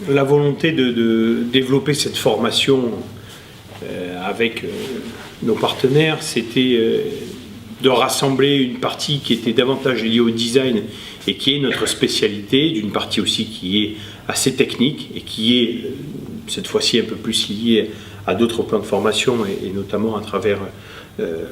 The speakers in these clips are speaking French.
La volonté de développer cette formation avec nos partenaires, c'était de rassembler une partie qui était davantage liée au design et qui est notre spécialité, d'une partie aussi qui est assez technique et qui est cette fois-ci un peu plus liée à d'autres plans de formation et notamment à travers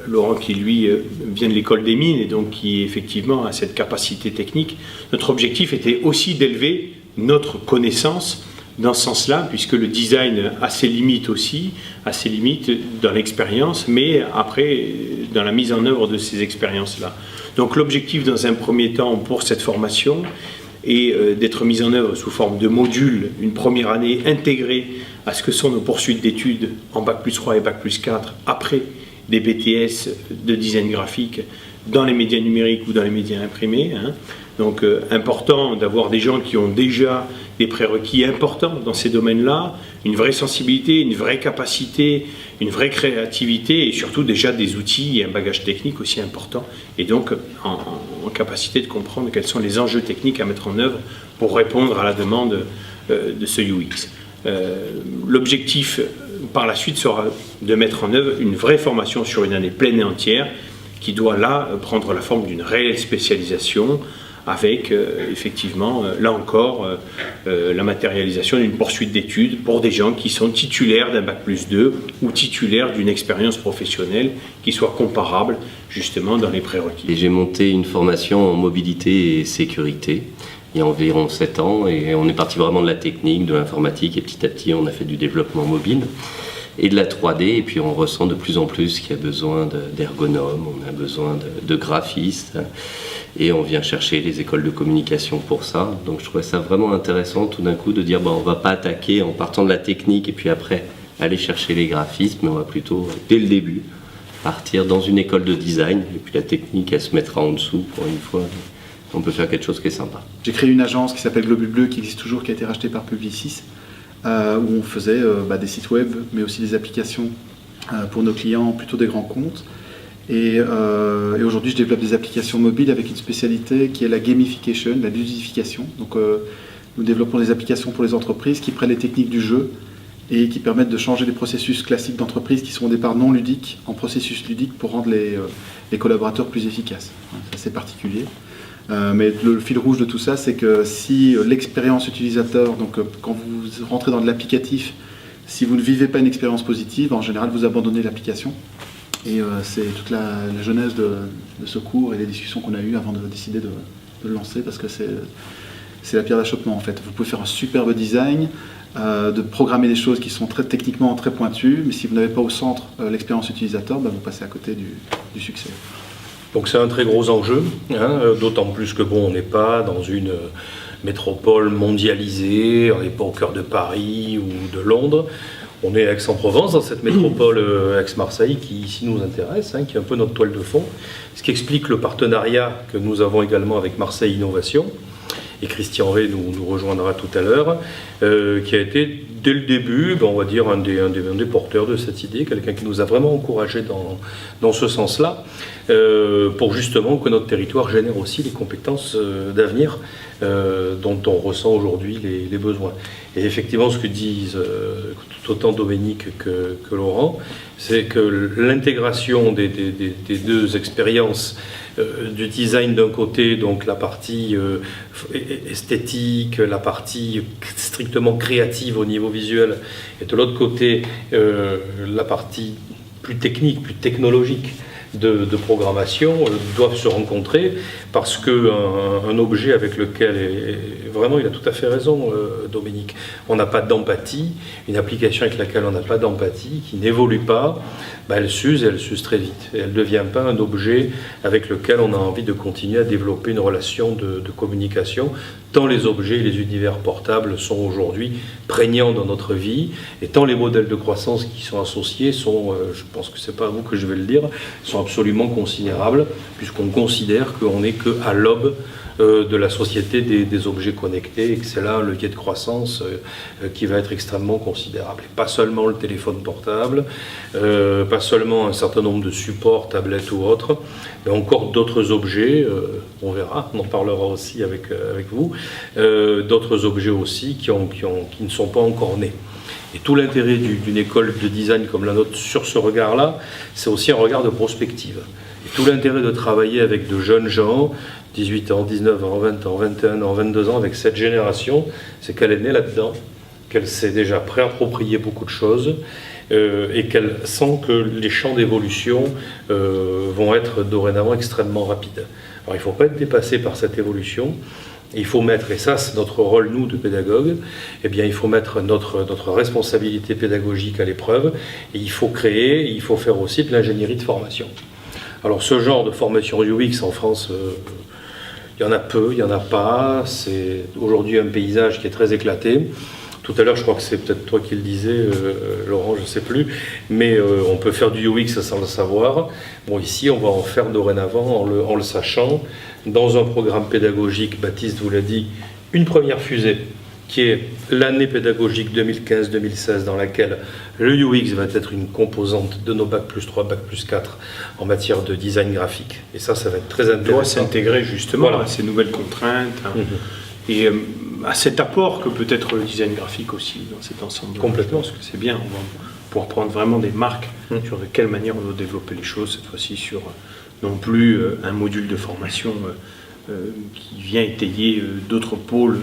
Laurent qui lui vient de l'école des mines et donc qui effectivement a cette capacité technique. Notre objectif était aussi d'élever notre connaissance dans ce sens-là, puisque le design a ses limites aussi, a ses limites dans l'expérience, mais après dans la mise en œuvre de ces expériences-là. Donc l'objectif dans un premier temps pour cette formation est d'être mise en œuvre sous forme de modules, une première année intégrée à ce que sont nos poursuites d'études en Bac+3 et Bac+4, après des BTS de design graphique dans les médias numériques ou dans les médias imprimés. Donc important d'avoir des gens qui ont déjà des prérequis importants dans ces domaines-là, une vraie sensibilité, une vraie capacité, une vraie créativité et surtout déjà des outils et un bagage technique aussi important et donc en capacité de comprendre quels sont les enjeux techniques à mettre en œuvre pour répondre à la demande de ce UX. L'objectif par la suite sera de mettre en œuvre une vraie formation sur une année pleine et entière qui doit là prendre la forme d'une réelle spécialisation avec effectivement, là encore, la matérialisation d'une poursuite d'études pour des gens qui sont titulaires d'un Bac+2 ou titulaires d'une expérience professionnelle qui soit comparable justement dans les prérequis. Et j'ai monté une formation en mobilité et sécurité il y a environ 7 ans et on est parti vraiment de la technique, de l'informatique et petit à petit on a fait du développement mobile et de la 3D et puis on ressent de plus en plus qu'il y a besoin d'ergonomes, on a besoin de graphistes et on vient chercher les écoles de communication pour ça. Donc je trouvais ça vraiment intéressant tout d'un coup de dire bon, on ne va pas attaquer en partant de la technique et puis après aller chercher les graphistes, mais on va plutôt dès le début partir dans une école de design et puis la technique elle se mettra en dessous pour une fois. On peut faire quelque chose qui est sympa. J'ai créé une agence qui s'appelle Globule Bleu qui existe toujours, qui a été rachetée par Publicis. Où on faisait des sites web, mais aussi des applications pour nos clients, plutôt des grands comptes. Et aujourd'hui, je développe des applications mobiles avec une spécialité qui est la gamification, la ludification. Donc, nous développons des applications pour les entreprises qui prennent les techniques du jeu et qui permettent de changer des processus classiques d'entreprise qui sont au départ non ludiques en processus ludiques pour rendre les collaborateurs plus efficaces. C'est assez particulier. Mais le fil rouge de tout ça, c'est que si l'expérience utilisateur, donc quand vous rentrez dans de l'applicatif, si vous ne vivez pas une expérience positive, en général vous abandonnez l'application. Et c'est toute la genèse de ce cours et des discussions qu'on a eues avant de décider de le lancer, parce que c'est la pierre d'achoppement en fait. Vous pouvez faire un superbe design, de programmer des choses qui sont techniquement très pointues, mais si vous n'avez pas au centre l'expérience utilisateur, vous passez à côté du succès. Donc c'est un très gros enjeu, d'autant plus que bon, on n'est pas dans une métropole mondialisée, on n'est pas au cœur de Paris ou de Londres, on est à Aix-en-Provence, dans cette métropole Aix-Marseille qui ici nous intéresse, qui est un peu notre toile de fond, ce qui explique le partenariat que nous avons également avec Marseille Innovation, et Christian Rey nous rejoindra tout à l'heure, qui a été dès le début, on va dire, un des porteurs de cette idée, quelqu'un qui nous a vraiment encouragés dans ce sens-là, pour justement que notre territoire génère aussi les compétences d'avenir dont on ressent aujourd'hui les besoins. Et effectivement, ce que disent tout autant Dominique que Laurent, c'est que l'intégration des deux expériences du design d'un côté, donc la partie esthétique, la partie strictement créative au niveau visuel, et de l'autre côté, la partie plus technique, plus technologique de programmation doivent se rencontrer, parce qu'un objet avec lequel, vraiment il a tout à fait raison Dominique, on n'a pas d'empathie, une application avec laquelle on n'a pas d'empathie, qui n'évolue pas, elle s'use et elle s'use très vite. Et elle ne devient pas un objet avec lequel on a envie de continuer à développer une relation de communication, tant les objets et les univers portables sont aujourd'hui prégnants dans notre vie, et tant les modèles de croissance qui sont associés sont, je pense que ce n'est pas à vous que je vais le dire, sont absolument considérables, puisqu'on considère qu'on n'est qu'à l'aube de la société des objets connectés, et que c'est là un levier de croissance qui va être extrêmement considérable. Et pas seulement le téléphone portable, pas seulement un certain nombre de supports, tablettes ou autres, mais encore d'autres objets, on verra, on en parlera aussi avec vous, d'autres objets aussi qui ne sont pas encore nés. Et tout l'intérêt d'une école de design comme la nôtre sur ce regard-là, c'est aussi un regard de prospective. Et tout l'intérêt de travailler avec de jeunes gens, 18 ans, 19 ans, 20 ans, 21 ans, 22 ans, avec cette génération, c'est qu'elle est née là-dedans, qu'elle s'est déjà préapproprié beaucoup de choses, et qu'elle sent que les champs d'évolution vont être dorénavant extrêmement rapides. Alors il ne faut pas être dépassé par cette évolution. Il faut mettre, et ça c'est notre rôle nous de pédagogue, eh bien il faut mettre notre responsabilité pédagogique à l'épreuve, et il faut créer, il faut faire aussi de l'ingénierie de formation. Alors ce genre de formation UX en France, il y en a peu, il n'y en a pas, c'est aujourd'hui un paysage qui est très éclaté. Tout à l'heure, je crois que c'est peut-être toi qui le disais, Laurent, je ne sais plus, mais on peut faire du UX sans le savoir. Bon, ici, on va en faire dorénavant en le sachant. Dans un programme pédagogique, Baptiste vous l'a dit, une première fusée, qui est l'année pédagogique 2015-2016, dans laquelle le UX va être une composante de nos Bac+3, Bac+4 en matière de design graphique. Et ça va être très intéressant. Doit s'intégrer justement à ces nouvelles contraintes. Et à cet apport que peut être le design graphique aussi dans cet ensemble. Complètement. Parce que c'est bien, on va pouvoir prendre vraiment des marques sur de quelle manière on doit développer les choses, cette fois-ci sur non plus un module de formation qui vient étayer d'autres pôles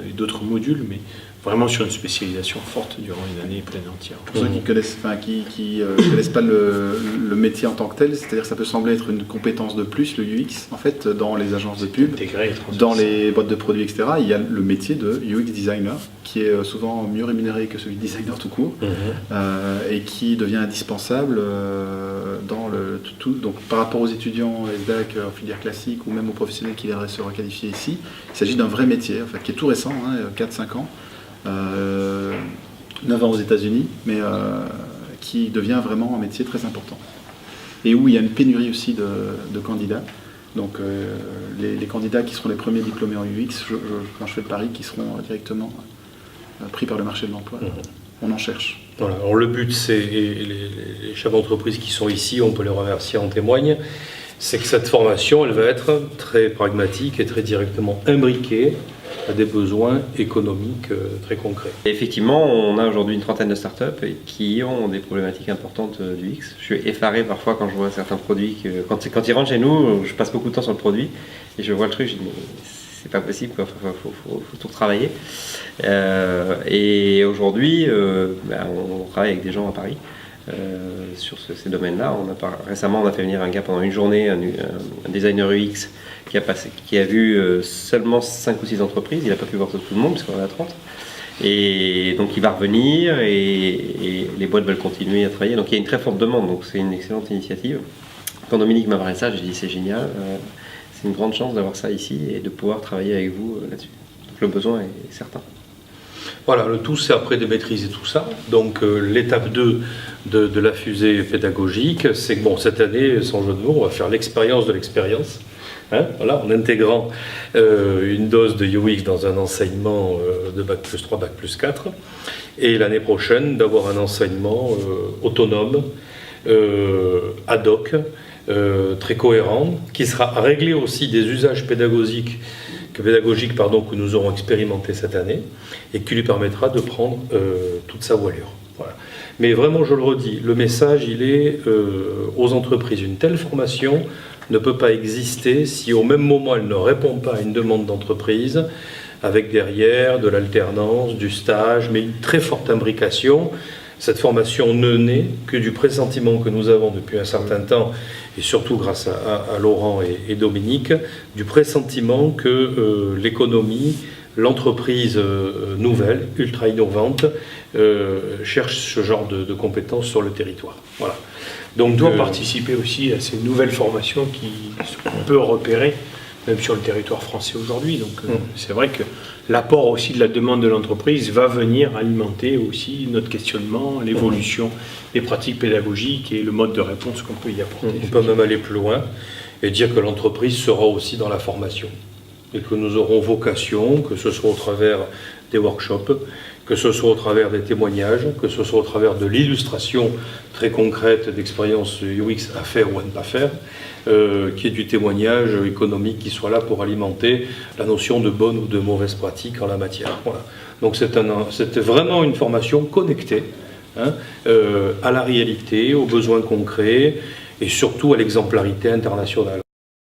et d'autres modules, mais vraiment sur une spécialisation forte durant une année pleine entière. Pour ceux qui connaissent, connaissent pas le métier en tant que tel, c'est-à-dire que ça peut sembler être une compétence de plus, le UX, en fait, dans les agences de pub, dans les boîtes de produits, etc., il y a le métier de UX designer, qui est souvent mieux rémunéré que celui de designer tout court, et qui devient indispensable dans le tout. Donc par rapport aux étudiants SDAC en filière classique, ou même aux professionnels qui aimeraient se requalifier ici, il s'agit d'un vrai métier, en fait, qui est tout récent, 4-5 ans. 9 ans aux États-Unis, mais qui devient vraiment un métier très important. Et où il y a une pénurie aussi de candidats. Donc les candidats qui seront les premiers diplômés en UX, quand je fais le pari, qui seront directement pris par le marché de l'emploi. On en cherche. Voilà. Alors le but, c'est, et les chefs d'entreprise qui sont ici, on peut les remercier, en témoignent, c'est que cette formation, elle va être très pragmatique et très directement imbriquée à des besoins économiques très concrets. Et effectivement, on a aujourd'hui une trentaine de startups qui ont des problématiques importantes du X. Je suis effaré parfois quand je vois certains produits, quand ils rentrent chez nous, je passe beaucoup de temps sur le produit et je vois le truc, je dis mais c'est pas possible, faut tout retravailler. Et aujourd'hui, on travaille avec des gens à Paris sur ces domaines-là. Récemment, on a fait venir un gars pendant une journée, un designer UX qui a vu seulement 5 ou 6 entreprises. Il n'a pas pu voir tout le monde, puisqu'on en a 30. Et donc il va revenir et les boîtes veulent continuer à travailler. Donc il y a une très forte demande, donc c'est une excellente initiative. Quand Dominique m'a parlé de ça, j'ai dit c'est génial, c'est une grande chance d'avoir ça ici et de pouvoir travailler avec vous là-dessus. Donc le besoin est certain. Voilà, le tout c'est après de maîtriser tout ça. Donc l'étape 2 de la fusée pédagogique, c'est que bon, cette année, sans jeu de mots, on va faire l'expérience de l'expérience. Voilà, en intégrant une dose de UX dans un enseignement de Bac+3, Bac+4, et l'année prochaine d'avoir un enseignement autonome, ad hoc, très cohérent, qui sera réglé aussi des usages pédagogiques que nous aurons expérimentés cette année, et qui lui permettra de prendre toute sa voilure. Voilà. Mais vraiment, je le redis, le message, il est aux entreprises. Une telle formation ne peut pas exister si au même moment elle ne répond pas à une demande d'entreprise, avec derrière de l'alternance, du stage, mais une très forte imbrication. Cette formation ne naît que du pressentiment que nous avons depuis un certain temps, et surtout grâce à Laurent et Dominique, du pressentiment que l'économie, l'entreprise nouvelle, ultra innovante, cherche ce genre de compétences sur le territoire. Voilà. Donc doit participer aussi à ces nouvelles formations qu'on peut repérer même sur le territoire français aujourd'hui. Donc c'est vrai que l'apport aussi de la demande de l'entreprise va venir alimenter aussi notre questionnement, l'évolution des pratiques pédagogiques et le mode de réponse qu'on peut y apporter. On peut même aller plus loin et dire que l'entreprise sera aussi dans la formation et que nous aurons vocation, que ce soit au travers des workshops que ce soit au travers des témoignages, que ce soit au travers de l'illustration très concrète d'expériences UX à faire ou à ne pas faire, qui est du témoignage économique qui soit là pour alimenter la notion de bonne ou de mauvaise pratique en la matière. Voilà. Donc c'est vraiment une formation connectée à la réalité, aux besoins concrets et surtout à l'exemplarité internationale.